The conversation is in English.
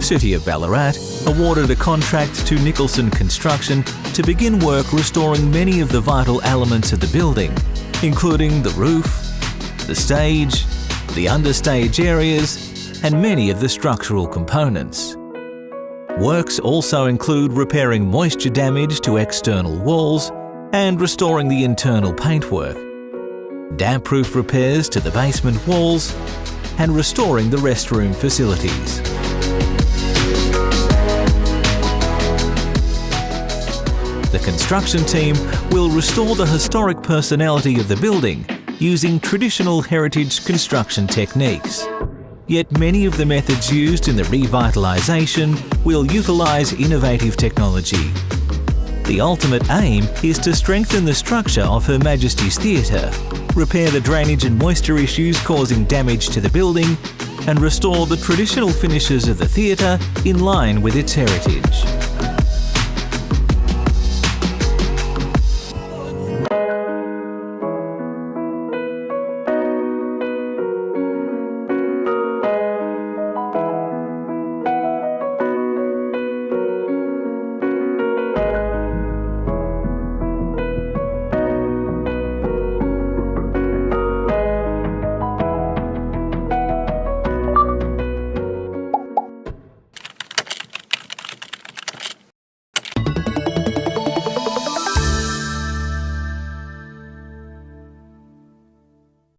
City of Ballarat awarded a contract to Nicholson Construction to begin work restoring many of the vital elements of the building, including the roof, the stage, the understage areas, and many of the structural components. Works also include repairing moisture damage to external walls and restoring the internal paintwork, damp-proof repairs to the basement walls, and restoring the restroom facilities. The construction team will restore the historic personality of the building using traditional heritage construction techniques. Yet many of the methods used in the revitalisation will utilise innovative technology. The ultimate aim is to strengthen the structure of Her Majesty's Theatre, repair the drainage and moisture issues causing damage to the building, and restore the traditional finishes of the theatre in line with its heritage.